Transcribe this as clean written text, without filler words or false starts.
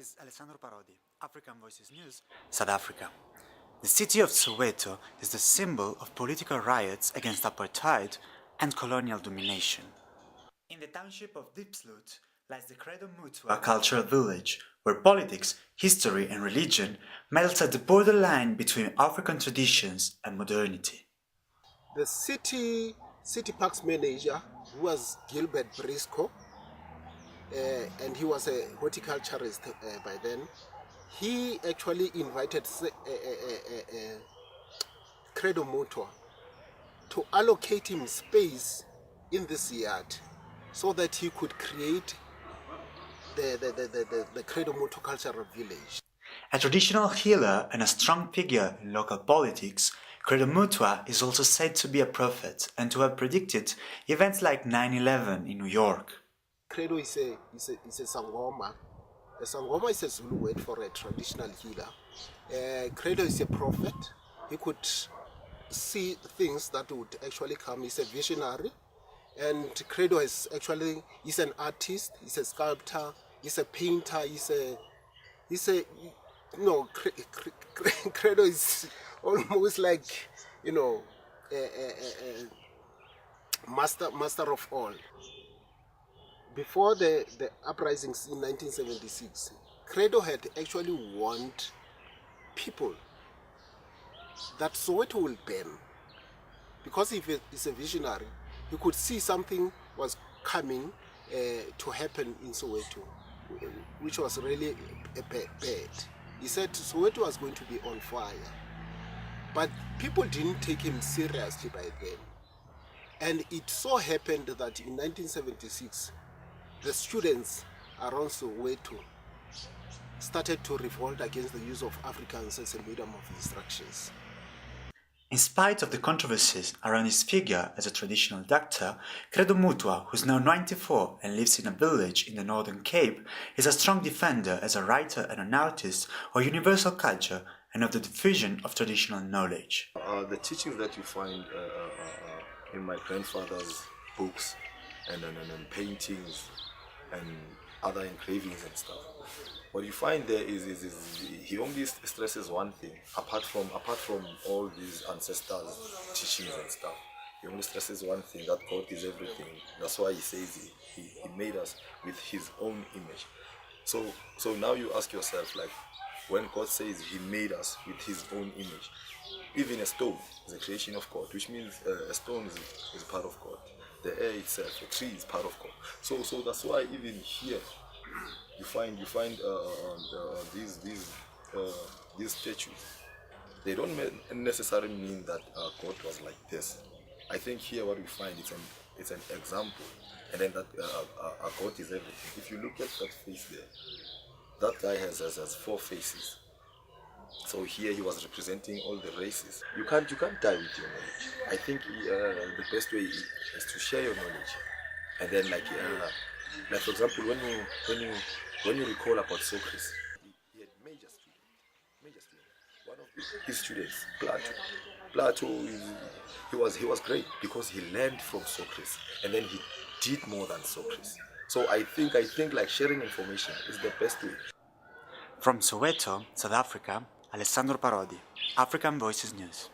is Alessandro Parodi, African Voices News, South Africa. The city of Soweto is the symbol of political riots against apartheid and colonial domination. In the township of Diepsloot lies the Credo Mutwa cultural village, where politics, history and religion melt at the borderline between African traditions and modernity. The city parks manager, who was Gilbert Briscoe, and he was a horticulturist by then, he actually invited Credo Mutwa to allocate him space in this yard so that he could create the Credo Mutwa cultural village. A traditional healer and a strong figure in local politics, Credo Mutwa is also said to be a prophet and to have predicted events like 9/11 in New York. Credo is a sangoma. A sangoma is a Zulu word for a traditional healer. Credo is a prophet. He could see things that would actually come. He's a visionary. And Credo is an artist, he's a sculptor, he's a painter, Credo is almost like, master of all. Before the uprisings in 1976, Credo had actually warned people that Soweto will burn. Because if he's a visionary, he could see something was coming to happen in Soweto, which was really bad. He said Soweto was going to be on fire. But people didn't take him seriously by then. And it so happened that in 1976, the students around Soweto started to revolt against the use of Africans as a medium of instructions. In spite of the controversies around his figure as a traditional doctor, Credo Mutwa, who is now 94 and lives in a village in the Northern Cape, is a strong defender as a writer and an artist of universal culture and of the diffusion of traditional knowledge. The teachings that you find in my grandfather's books and paintings and other engravings and stuff, what you find there is he only stresses one thing, apart from all these ancestors' teachings and stuff. He only stresses one thing, that God is everything. That's why he says he made us with his own image. So now you ask yourself, like, when God says he made us with his own image, even a stone is a creation of God, which means a stone is part of God. The air itself, a tree is part of God. So that's why even here you find these statues. They don't necessarily mean that God was like this. I think here what we find it's an example, and then that God is everything. If you look at that face there, that guy has 4 faces. So here he was representing all the races. You can't die with your knowledge. I think the best way is to share your knowledge, and then like for example, when you recall about Socrates, he had major students. One of his students, Plato, he was great because he learned from Socrates, and then he did more than Socrates. So I think like sharing information is the best way. From Soweto, South Africa, Alessandro Parodi, African Voices News.